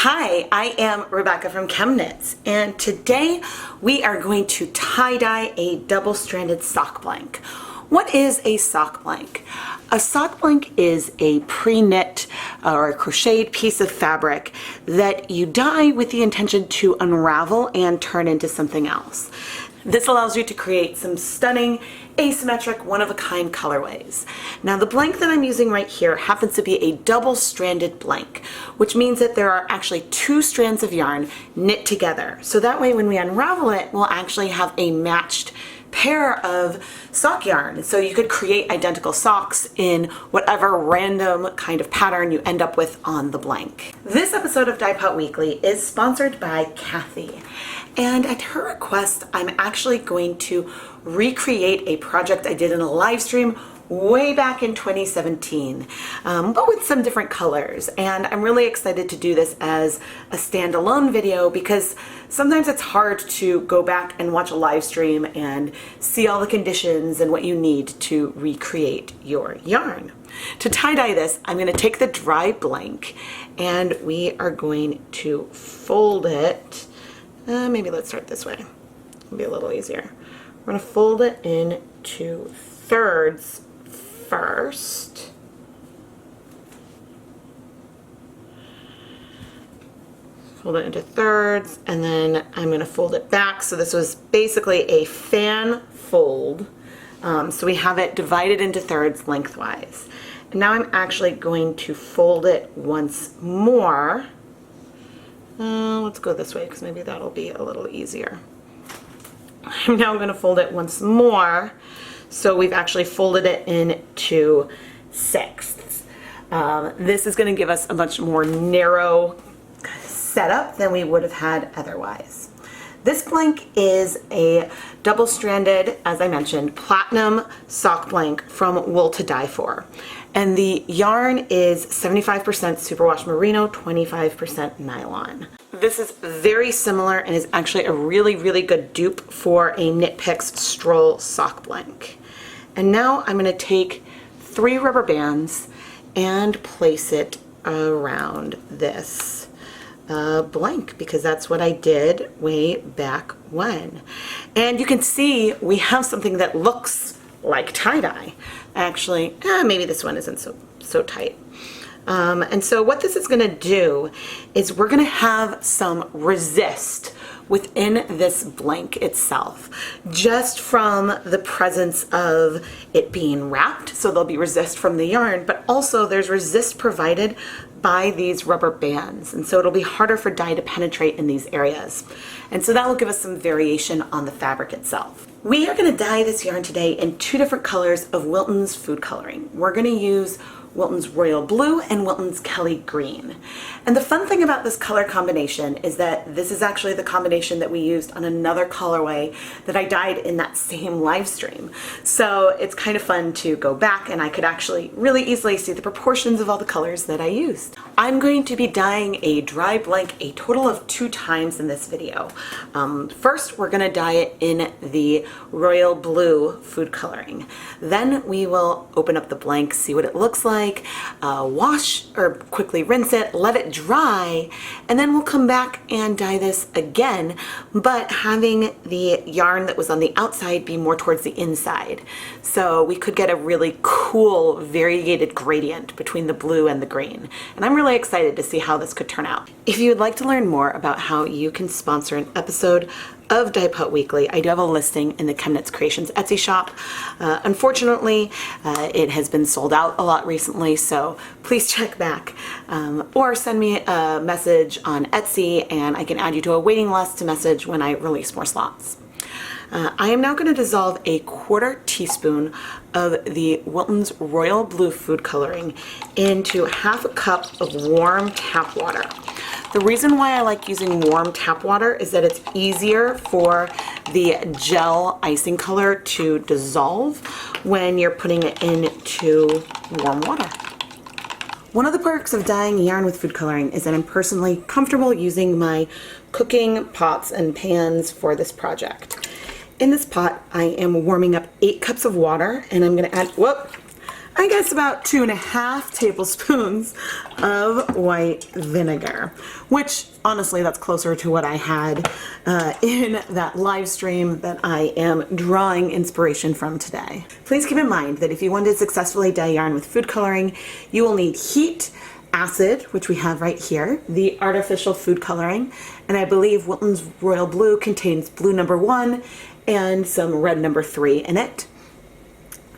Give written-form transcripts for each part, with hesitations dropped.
Hi, I am Rebecca from ChemKnits, and today we are going to tie-dye a double-stranded sock blank. What is a sock blank? A sock blank is a pre-knit or a crocheted piece of fabric that you dye with the intention to unravel and turn into something else. This allows you to create some stunning, asymmetric, one-of-a-kind colorways. Now the blank that I'm using right here happens to be a double-stranded blank, which means that there are actually two strands of yarn knit together. So that way when we unravel it, we'll actually have a matched pair of sock yarn. So you could create identical socks in whatever random kind of pattern you end up with on the blank. This episode of Dyepot Weekly is sponsored by Kathy. And at her request, I'm actually going to recreate a project I did in a live stream way back in 2017, but with some different colors. And I'm really excited to do this as a standalone video because sometimes it's hard to go back and watch a live stream and see all the conditions and what you need to recreate your yarn. To tie-dye this, I'm going to take the dry blank and we are going to fold it. Maybe let's start this way. It'll be a little easier. We're going to fold it into thirds first. Fold it into thirds, and then I'm going to fold it back. So this was basically a fan fold. So we have it divided into thirds lengthwise. And now I'm actually going to fold it once more. Let's go this way because maybe that'll be a little easier. I'm now going to fold it once more. So we've actually folded it into sixths. This is going to give us a much more narrow setup than we would have had otherwise. This blank is a double-stranded, as I mentioned, platinum sock blank from Wool to Die For. And the yarn is 75% superwash merino, 25% nylon. This is very similar and is actually a really good dupe for a knitpicks stroll sock blank. And now I'm going to take 3 rubber bands and place it around this blank because that's what I did way back when. And you can see we have something that looks like tie-dye. Actually, maybe this one isn't so tight. And so what this is going to do is we're going to have some resist within this blank itself, just from the presence of it being wrapped. So there'll be resist from the yarn, but also there's resist provided by these rubber bands. And so it'll be harder for dye to penetrate in these areas. And so that will give us some variation on the fabric itself. We are going to dye this yarn today in 2 different colors of Wilton's food coloring. We're going to use Wilton's Royal Blue and Wilton's Kelly Green. And the fun thing about this color combination is that this is actually the combination that we used on another colorway that I dyed in that same live stream. So it's kind of fun to go back and I could actually really easily see the proportions of all the colors that I used. I'm going to be dyeing a dry blank a total of 2 times in this video. First, we're going to dye it in the Royal Blue food coloring. Then we will open up the blank, see what it looks like, wash or quickly rinse it, let it dry, and then we'll come back and dye this again, but having the yarn that was on the outside be more towards the inside. So we could get a really cool variegated gradient between the blue and the green. And I'm really excited to see how this could turn out. If you would like to learn more about how you can sponsor an episode of Dyepot Weekly, I do have a listing in the ChemKnits Creations Etsy shop. Unfortunately, it has been sold out a lot recently, so please check back. Or send me a message on Etsy and I can add you to a waiting list to message when I release more slots. I am now going to dissolve a 1/4 teaspoon of the Wilton's Royal Blue food coloring into 1/2 cup of warm tap water. The reason why I like using warm tap water is that it's easier for the gel icing color to dissolve when you're putting it into warm water. One of the perks of dyeing yarn with food coloring is that I'm personally comfortable using my cooking pots and pans for this project. In this pot, I am warming up 8 cups of water and I'm going to add, I guess about 2.5 tablespoons of white vinegar, which honestly that's closer to what I had in that live stream that I am drawing inspiration from today. Please keep in mind that if you want to successfully dye yarn with food coloring, you will need heat, acid, which we have right here, the artificial food coloring, and I believe Wilton's Royal Blue contains blue number 1 and some red number 3 in it.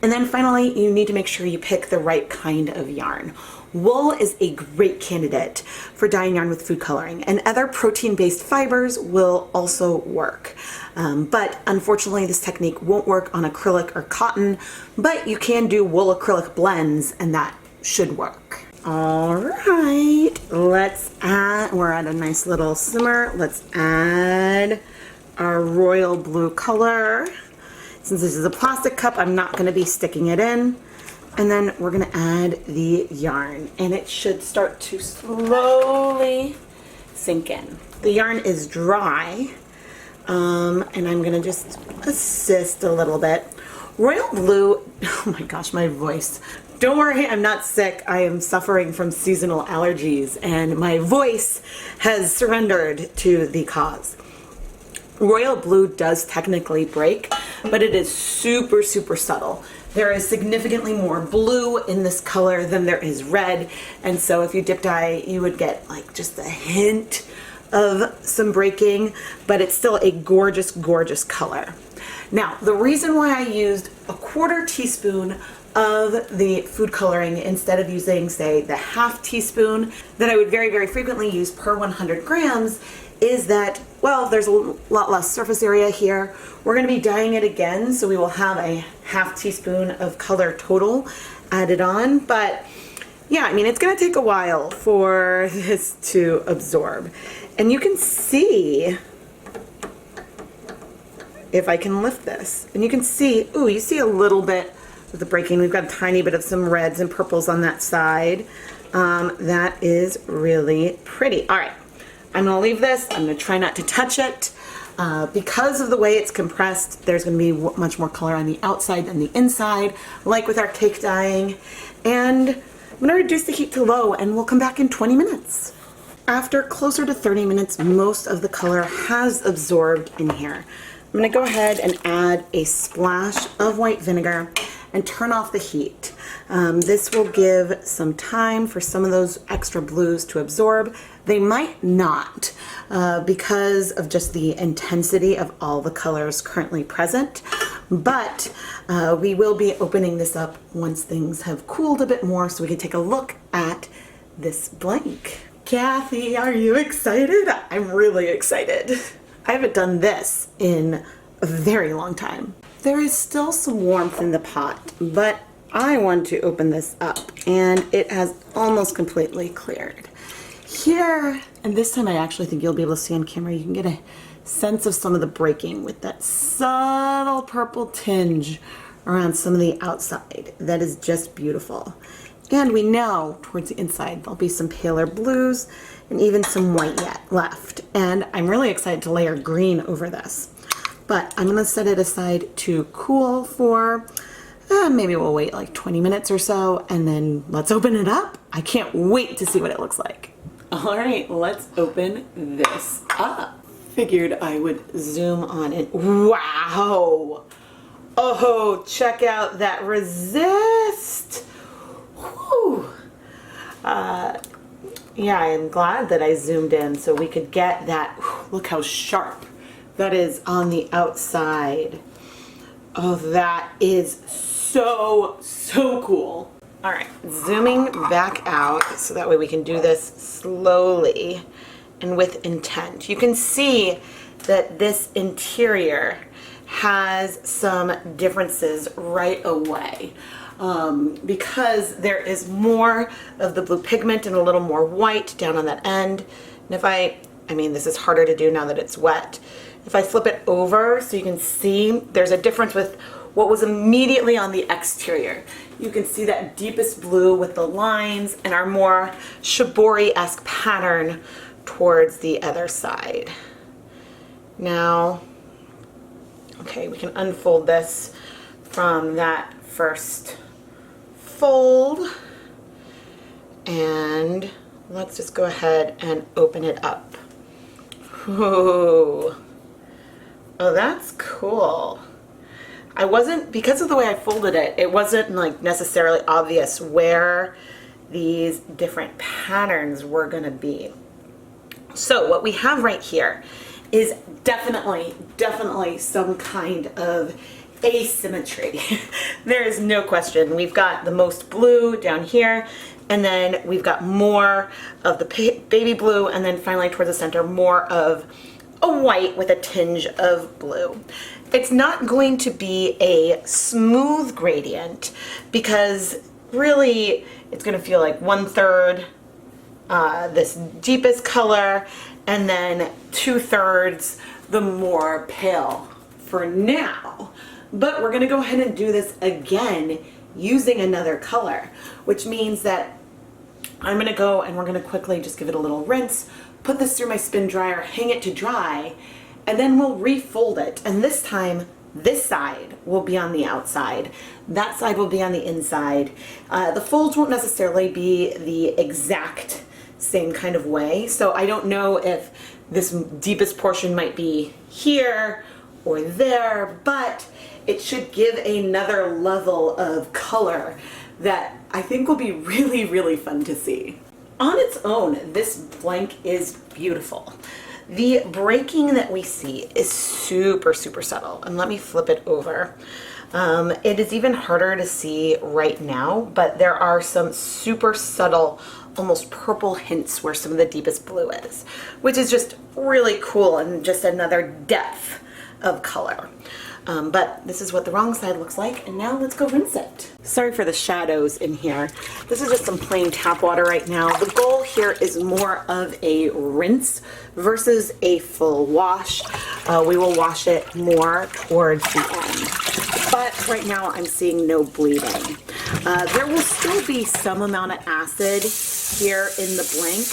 And then finally, you need to make sure you pick the right kind of yarn. Wool is a great candidate for dyeing yarn with food coloring, and other protein-based fibers will also work. But unfortunately, this technique won't work on acrylic or cotton, but you can do wool acrylic blends, and that should work. All right, we're at a nice little simmer. Let's add our royal blue color. Since this is a plastic cup, I'm not going to be sticking it in. And then we're going to add the yarn, and it should start to slowly sink in. The yarn is dry, and I'm going to just assist a little bit. Royal blue, oh my gosh, my voice. Don't worry, I'm not sick. I am suffering from seasonal allergies, and my voice has surrendered to the cause. Royal blue does technically break, but it is super, super subtle. There is significantly more blue in this color than there is red, and so if you dip dye, you would get like just a hint of some breaking, but it's still a gorgeous, gorgeous color. Now, the reason why I used a 1/4 teaspoon of the food coloring instead of using, say, the 1/2 teaspoon that I would very, very frequently use per 100 grams is that, well, there's a lot less surface area here. We're going to be dyeing it again, so we will have a 1/2 teaspoon of color total added on. But yeah, I mean, it's going to take a while for this to absorb. And you can see, if I can lift this, and you can see, ooh, you see a little bit of the breaking. We've got a tiny bit of some reds and purples on that side. That is really pretty. All right. I'm going to leave this. I'm going to try not to touch it. Because of the way it's compressed, there's going to be much more color on the outside than the inside, like with our cake dyeing. And I'm going to reduce the heat to low, and we'll come back in 20 minutes. After closer to 30 minutes, most of the color has absorbed in here. I'm going to go ahead and add a splash of white vinegar and turn off the heat. This will give some time for some of those extra blues to absorb. They might not because of just the intensity of all the colors currently present, but we will be opening this up once things have cooled a bit more so we can take a look at this blank. Kathy, are you excited? I'm really excited. I haven't done this in a very long time. There is still some warmth in the pot, but I want to open this up, and it has almost completely cleared. Here, and this time I actually think you'll be able to see on camera, you can get a sense of some of the breaking with that subtle purple tinge around some of the outside. That is just beautiful. And we know towards the inside there'll be some paler blues and even some white yet left. And I'm really excited to layer green over this. But I'm gonna set it aside to cool for, maybe we'll wait like 20 minutes or so, and then let's open it up. I can't wait to see what it looks like. All right, let's open this up. Figured I would zoom on it. Wow! Oh, check out that resist. Whew. Yeah, I am glad that I zoomed in so we could get that. Look how sharp that is on the outside. Oh, that is so, so cool. All right, zooming back out so that way we can do this slowly and with intent. You can see that this interior has some differences right away. Because there is more of the blue pigment and a little more white down on that end. And if I mean, this is harder to do now that it's wet. If I flip it over so you can see, there's a difference with what was immediately on the exterior. You can see that deepest blue with the lines and our more shibori-esque pattern towards the other side. Now, okay, we can unfold this from that first fold, and let's just go ahead and open it up. Ooh. Oh, that's cool. I wasn't, because of the way I folded it, it wasn't like necessarily obvious where these different patterns were gonna be. So what we have right here is definitely some kind of asymmetry. There is no question. We've got the most blue down here, and then we've got more of the baby blue, and then finally towards the center, more of a white with a tinge of blue. It's not going to be a smooth gradient because really it's going to feel like 1/3 this deepest color and then 2/3 the more pale for now. But we're going to go ahead and do this again using another color, which means that I'm going to go and we're going to quickly just give it a little rinse, put this through my spin dryer, hang it to dry, and then we'll refold it. And this time, this side will be on the outside, that side will be on the inside. The folds won't necessarily be the exact same kind of way, so I don't know if this deepest portion might be here or there, but it should give another level of color that I think will be really, really fun to see. On its own, this blank is beautiful. The breaking that we see is super, super subtle. And let me flip it over. It is even harder to see right now, but there are some super subtle, almost purple hints where some of the deepest blue is, which is just really cool and just another depth of color. But this is what the wrong side looks like, and now let's go rinse it. Sorry for the shadows in here. This is just some plain tap water right now. The goal here is more of a rinse versus a full wash. We will wash it more towards the end. But right now I'm seeing no bleeding. There will still be some amount of acid here in the blank,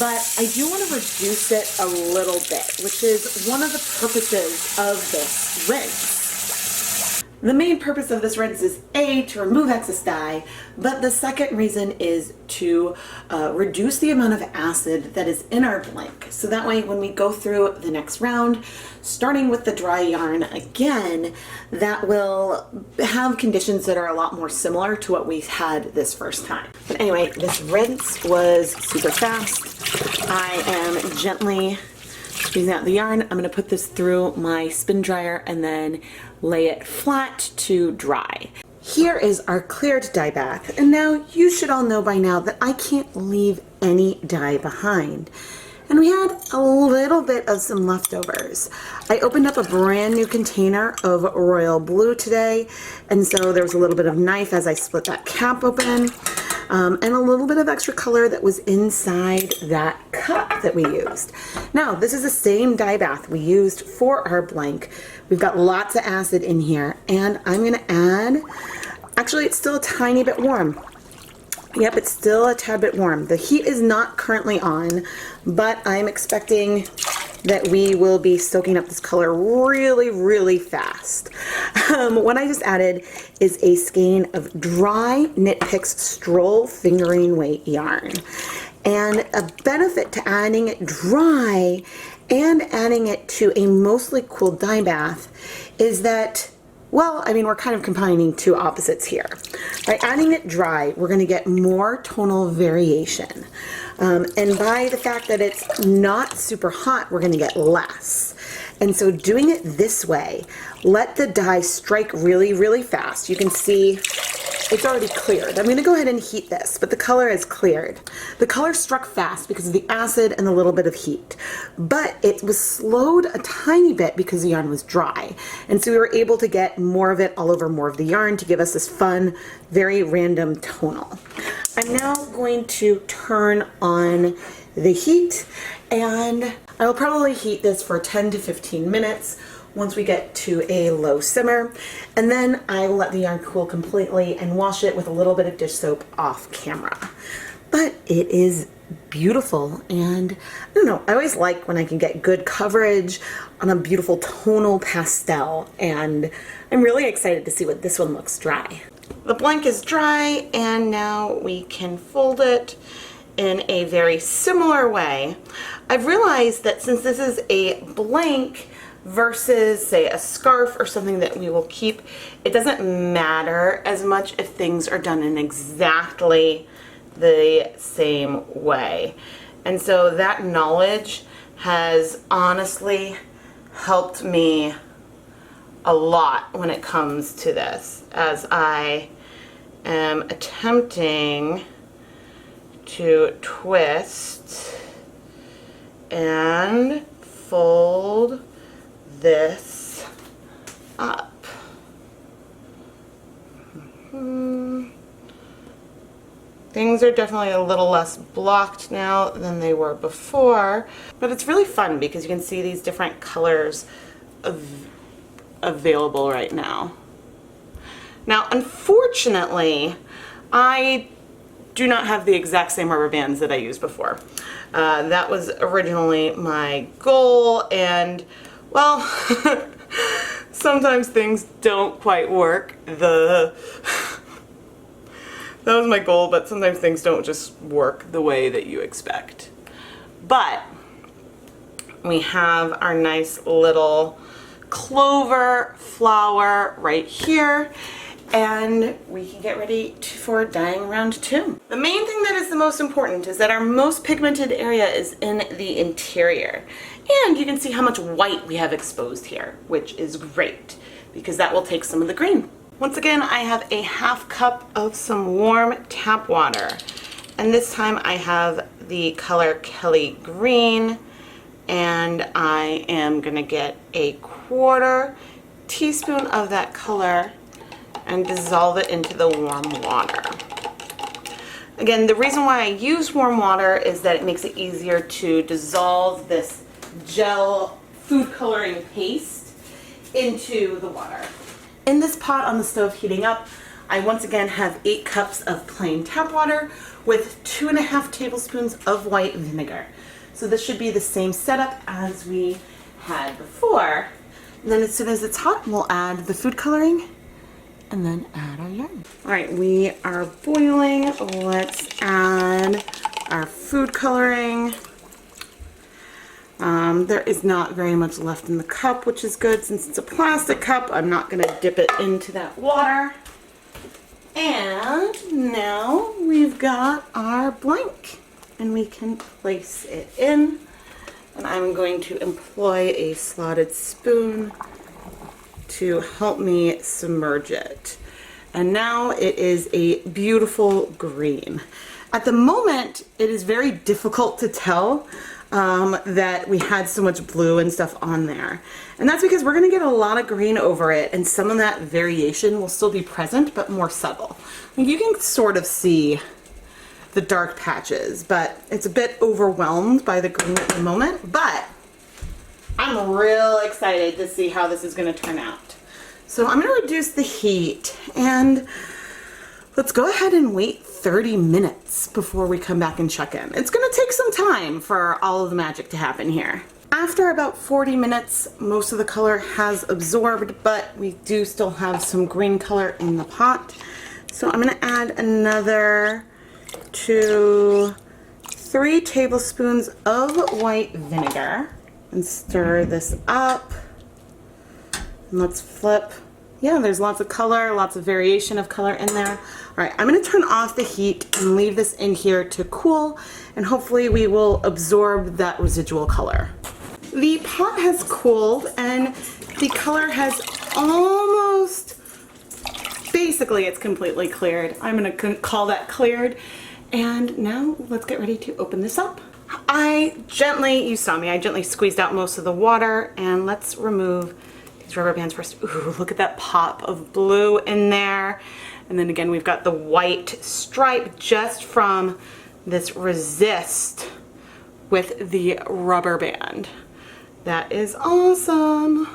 but I do want to reduce it a little bit, which is one of the purposes of this rinse. The main purpose of this rinse is A, to remove excess dye, but the second reason is to reduce the amount of acid that is in our blank. So that way when we go through the next round, starting with the dry yarn again, that will have conditions that are a lot more similar to what we had this first time. But anyway, this rinse was super fast. I am gently squeezing out the yarn. I'm going to put this through my spin dryer and then lay it flat to dry. Here is our cleared dye bath, and now you should all know by now that I can't leave any dye behind. And we had a little bit of some leftovers. I opened up a brand new container of royal blue today, and so there was a little bit of knife as I split that cap open, and a little bit of extra color that was inside that cup that we used. Now, this is the same dye bath we used for our blank. We've got lots of acid in here, and I'm gonna add, actually it's still a tiny bit warm. Yep, it's still a tad bit warm. The heat is not currently on, but I'm expecting that we will be soaking up this color really, really fast. What I just added is a skein of dry knitpicks stroll fingering weight yarn. And a benefit to adding it dry and adding it to a mostly cool dye bath is that, well, I mean, we're kind of combining two opposites here. By adding it dry, we're going to get more tonal variation. And by the fact that it's not super hot, we're going to get less. And so doing it this way, let the dye strike really, really fast. You can see it's already cleared. I'm going to go ahead and heat this, but the color is cleared. The color struck fast because of the acid and a little bit of heat, but it was slowed a tiny bit because the yarn was dry. And so we were able to get more of it all over more of the yarn to give us this fun, very random tonal. I'm now going to turn on the heat, and I will probably heat this for 10 to 15 minutes once we get to a low simmer, and then I will let the yarn cool completely and wash it with a little bit of dish soap off camera. But it is beautiful, and I don't know, I always like when I can get good coverage on a beautiful tonal pastel, and I'm really excited to see what this one looks dry. The blank is dry, and now we can fold it in a very similar way. I've realized that since this is a blank versus, say, a scarf or something that we will keep, it doesn't matter as much if things are done in exactly the same way. And so that knowledge has honestly helped me a lot when it comes to this, as I am attempting to twist and fold this up. Things are definitely a little less blocked now than they were before, but it's really fun because you can see these different colors available right now. Now, unfortunately, I do not have the exact same rubber bands that I used before. That was originally my goal, and well, sometimes things don't quite work. That was my goal, but sometimes things don't just work the way that you expect. But we have our nice little clover flower right here, and we can get ready for dyeing round 2. The main thing that is the most important is that our most pigmented area is in the interior. And you can see how much white we have exposed here, which is great because that will take some of the green. Once again, I have a 1/2 cup of some warm tap water. And this time I have the color Kelly Green, and I am gonna get a 1/4 teaspoon of that color and dissolve it into the warm water. Again, the reason why I use warm water is that it makes it easier to dissolve this gel food coloring paste into the water. In this pot on the stove heating up, I once again have 8 cups of plain tap water with 2.5 tablespoons of white vinegar. So this should be the same setup as we had before. And then as soon as it's hot, we'll add the food coloring and then add our yarn. All right, we are boiling. Let's add our food coloring. There is not very much left in the cup, which is good. Since it's a plastic cup, I'm not gonna dip it into that water. And now we've got our blank, and we can place it in. And I'm going to employ a slotted spoon to help me submerge it. And now it is a beautiful green. At the moment, it is very difficult to tell that we had so much blue and stuff on there. And that's because we're gonna get a lot of green over it, and some of that variation will still be present, but more subtle. You can sort of see the dark patches, but it's a bit overwhelmed by the green at the moment, but I'm real excited to see how this is gonna turn out. So I'm gonna reduce the heat, and let's go ahead and wait 30 minutes before we come back and check in. It's gonna take some time for all of the magic to happen here. After about 40 minutes, most of the color has absorbed, but we do still have some green color in the pot. So I'm gonna add another 2 to 3 tablespoons of white vinegar and stir this up. And let's flip. Yeah, there's lots of color, lots of variation of color in there. All right, I'm gonna turn off the heat and leave this in here to cool, and hopefully we will absorb that residual color. The pot has cooled and the color has almost, basically it's completely cleared. I'm gonna call that cleared. And now let's get ready to open this up. You saw me, I gently squeezed out most of the water, and let's remove these rubber bands first. Ooh, look at that pop of blue in there. And then again, we've got the white stripe just from this resist with the rubber band. That is awesome.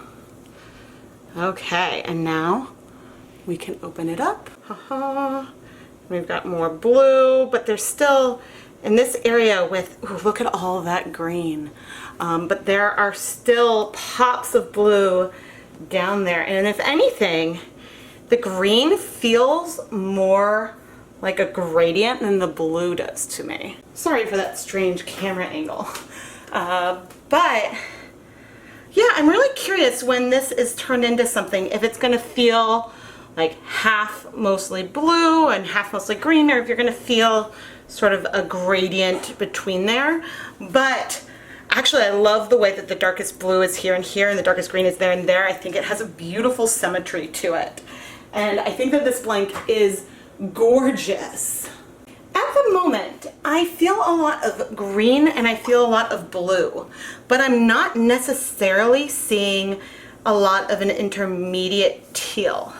Okay, and now we can open it up. We've got more blue, but there's still in this area with, ooh, look at all that green. But there are still pops of blue down there. And if anything, The green feels more like a gradient than the blue does to me. Sorry for that strange camera angle. But yeah, I'm really curious when this is turned into something, if it's gonna feel like half mostly blue and half mostly green, or if you're gonna feel sort of a gradient between there. But actually, I love the way that the darkest blue is here and here, and the darkest green is there and there. I think it has a beautiful symmetry to it. And I think that this blank is gorgeous. At the moment, I feel a lot of green and I feel a lot of blue, but I'm not necessarily seeing a lot of an intermediate teal.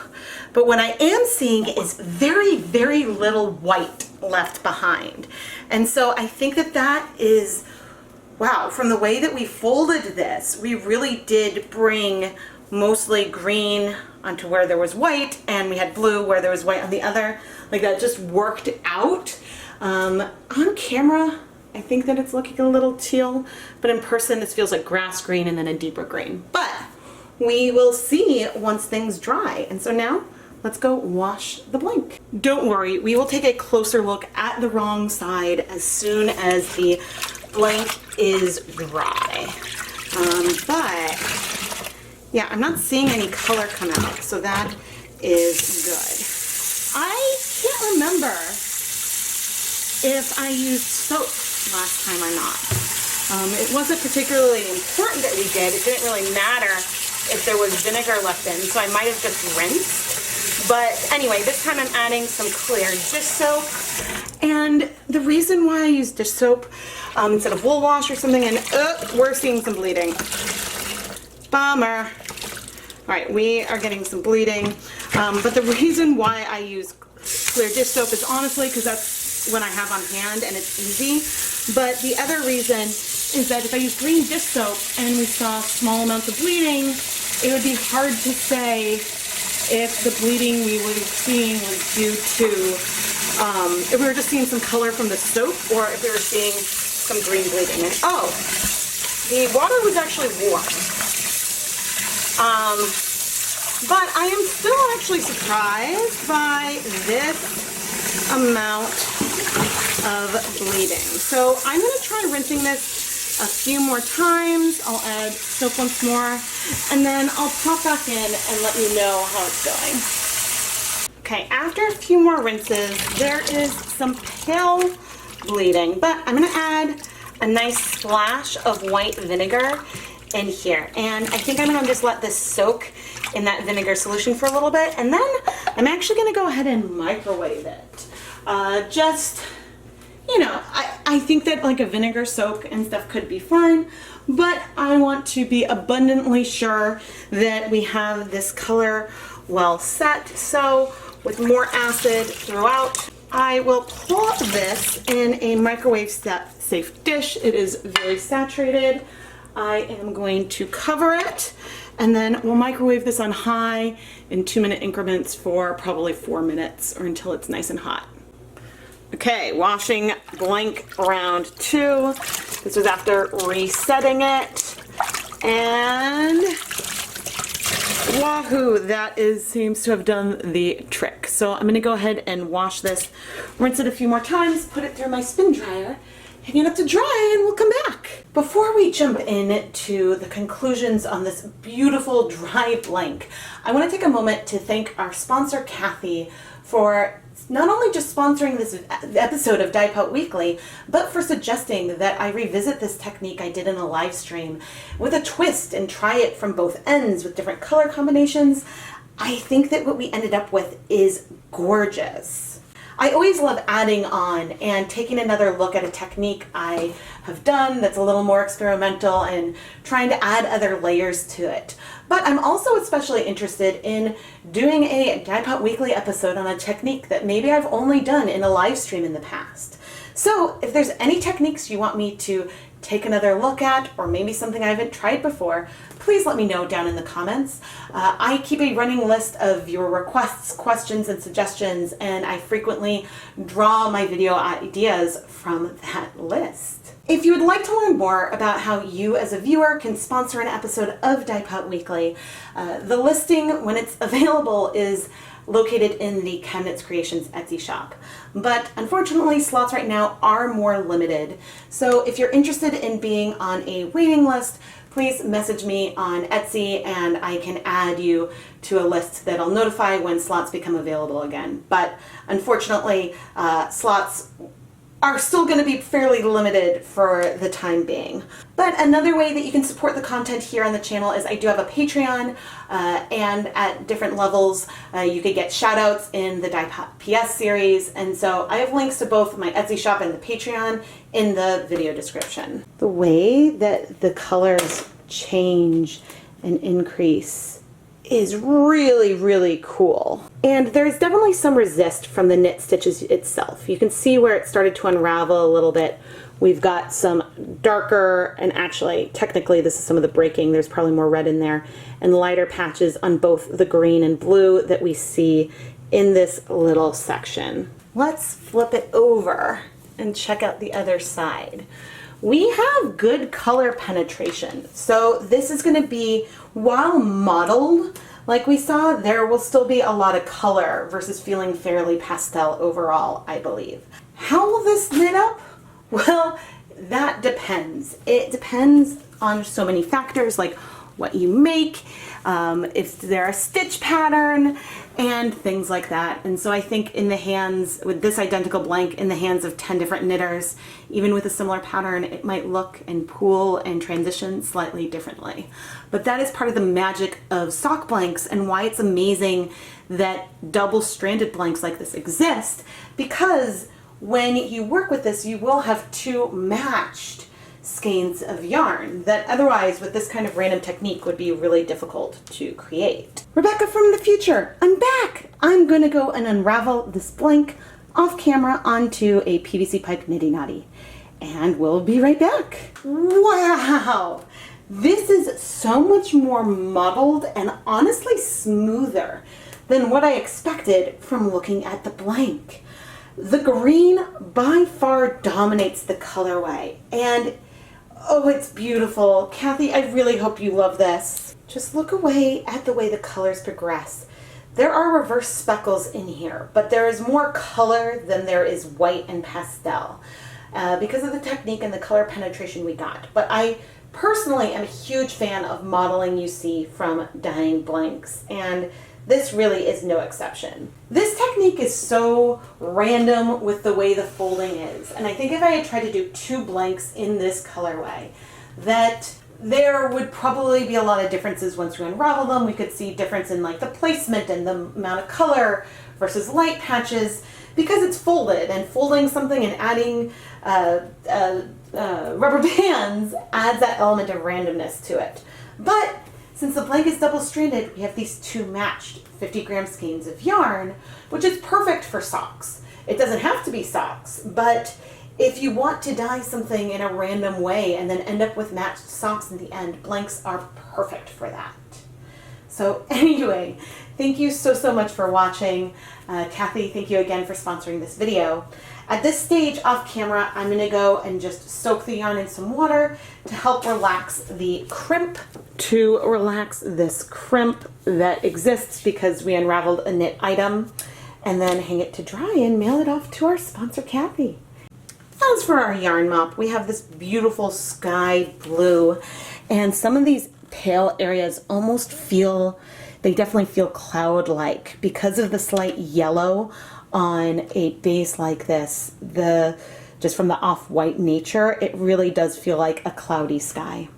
But what I am seeing is very, very little white left behind. And so I think that that is, wow, from the way that we folded this, we really did bring mostly green onto where there was white, and we had blue where there was white on the other. Like that just worked out. On camera, I think that it's looking a little teal, but in person this feels like grass green and then a deeper green. But we will see once things dry. And so now let's go wash the blank. Don't worry, we will take a closer look at the wrong side as soon as the blank is dry. But yeah, I'm not seeing any color come out, so that is good. I can't remember if I used soap last time or not. It wasn't particularly important that we did. It didn't really matter if there was vinegar left in, so I might have just rinsed. But anyway, this time I'm adding some clear dish soap. And the reason why I use dish soap instead of wool wash or something, and we're seeing some bleeding. Bummer. All right, we are getting some bleeding. But the reason why I use clear dish soap is honestly because that's when I have on hand and it's easy. But the other reason is that if I use green dish soap and we saw small amounts of bleeding, it would be hard to say if the bleeding we were seeing was due to, if we were just seeing some color from the soap or if we were seeing some green bleeding. And oh, the water was actually warm. But I am still actually surprised by this amount of bleeding. So I'm going to try rinsing this a few more times. I'll add soap once more, and then I'll pop back in and let you know how it's going. Okay, after a few more rinses, there is some pale bleeding, but I'm going to add a nice splash of white vinegar in here. And I think I'm going to just let this soak in that vinegar solution for a little bit, and then I'm actually going to go ahead and microwave it. Just, you know, I think that like a vinegar soak and stuff could be fine, but I want to be abundantly sure that we have this color well set. So with more acid throughout, I will plop this in a microwave safe dish. It is very saturated. I am going to cover it, and then we'll microwave this on high in 2-minute increments for probably 4 minutes or until it's nice and hot. Okay, washing blank round 2. This was after resetting it, and wahoo, that seems to have done the trick. So I'm going to go ahead and wash this, rinse it a few more times, put it through my spin dryer, hang it up to dry, and we'll come back. Before we jump into the conclusions on this beautiful dry blank, I want to take a moment to thank our sponsor, Kathy, for not only just sponsoring this episode of Dyepot Weekly, but for suggesting that I revisit this technique I did in a live stream with a twist and try it from both ends with different color combinations. I think that what we ended up with is gorgeous. I always love adding on and taking another look at a technique I have done that's a little more experimental and trying to add other layers to it. But I'm also especially interested in doing a Dyepot Weekly episode on a technique that maybe I've only done in a live stream in the past. So if there's any techniques you want me to take another look at, or maybe something I haven't tried before, please let me know down in the comments. I keep a running list of your requests, questions, and suggestions, and I frequently draw my video ideas from that list. If you would like to learn more about how you as a viewer can sponsor an episode of Dyepot Weekly, the listing when it's available is located in the ChemKnits Creations Etsy shop. But unfortunately, slots right now are more limited. So if you're interested in being on a waiting list, please message me on Etsy and I can add you to a list that'll notify when slots become available again. But unfortunately, slots are still going to be fairly limited for the time being. But another way that you can support the content here on the channel is I do have a Patreon, and at different levels you could get shout outs in the Dyepot PS series, and so I have links to both my Etsy shop and the Patreon in the video description. The way that the colors change and increase is really, really cool. And there's definitely some resist from the knit stitches itself. You can see where it started to unravel a little bit. We've got some darker, and actually, technically this is some of the breaking, there's probably more red in there, and lighter patches on both the green and blue that we see in this little section. Let's flip it over and check out the other side. We have good color penetration. So this is going to be, while modeled like we saw, there will still be a lot of color versus feeling fairly pastel overall, I believe. How will this knit up? Well, that depends. It depends on so many factors, like what you make, if there a stitch pattern, and things like that. And so I think in the hands, with this identical blank, in the hands of 10 different knitters, even with a similar pattern, it might look and pool and transition slightly differently. But that is part of the magic of sock blanks and why it's amazing that double-stranded blanks like this exist, because when you work with this, you will have two matched skeins of yarn that otherwise with this kind of random technique would be really difficult to create. Rebecca from the future, I'm back! I'm gonna go and unravel this blank off camera onto a PVC pipe nitty knotty, and we'll be right back. Wow! This is so much more muddled and honestly smoother than what I expected from looking at the blank. The green by far dominates the colorway, and oh, it's beautiful. Kathy, I really hope you love this. Just look away at the way the colors progress. There are reverse speckles in here, but there is more color than there is white and pastel because of the technique and the color penetration we got. But I personally am a huge fan of modeling you see from dyeing blanks, and this really is no exception. This technique is so random with the way the folding is, and I think if I had tried to do two blanks in this colorway, that there would probably be a lot of differences once we unravel them. We could see difference in like the placement and the amount of color versus light patches because it's folded, and folding something and adding rubber bands adds that element of randomness to it. But since the blank is double-stranded, we have these two matched 50-gram skeins of yarn, which is perfect for socks. It doesn't have to be socks, but if you want to dye something in a random way and then end up with matched socks in the end, blanks are perfect for that. So anyway, thank you so much for watching. Kathy, thank you again for sponsoring this video. At this stage off camera, I'm going to go and just soak the yarn in some water to help relax the crimp, to relax this crimp that exists because we unraveled a knit item, and then hang it to dry and mail it off to our sponsor, Kathy. As for our yarn mop, we have this beautiful sky blue, and some of these pale areas almost feel, they definitely feel cloud-like because of the slight yellow on a base like this. Just from the off-white nature, it really does feel like a cloudy sky.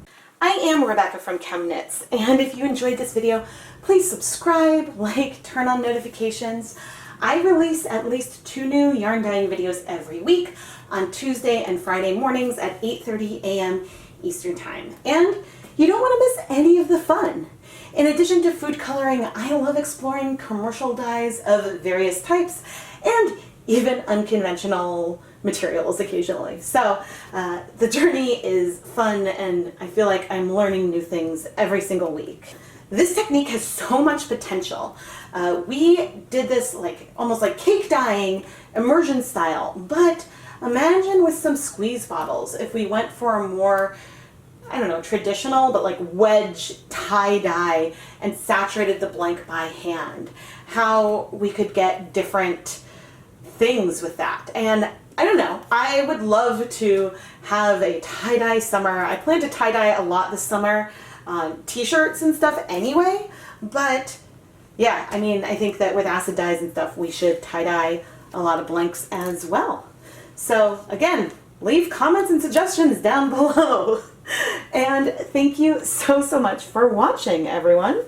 I am Rebecca from ChemKnits, and if you enjoyed this video, please subscribe, like, turn on notifications. I release at least 2 new yarn dyeing videos every week on Tuesday and Friday mornings at 8:30 a.m. Eastern Time. And you don't want to miss any of the fun. In addition to food coloring, I love exploring commercial dyes of various types and even unconventional materials occasionally. So the journey is fun, and I feel like I'm learning new things every single week. This technique has so much potential. We did this almost like cake dyeing, immersion style, but imagine with some squeeze bottles if we went for a more, I don't know, traditional, but like wedge tie-dye and saturated the blank by hand, how we could get different things with that. And I don't know, I would love to have a tie-dye summer. I plan to tie-dye a lot this summer, t-shirts and stuff anyway, but yeah, I mean, I think that with acid dyes and stuff, we should tie-dye a lot of blanks as well. So again, leave comments and suggestions down below. And thank you so much for watching, everyone.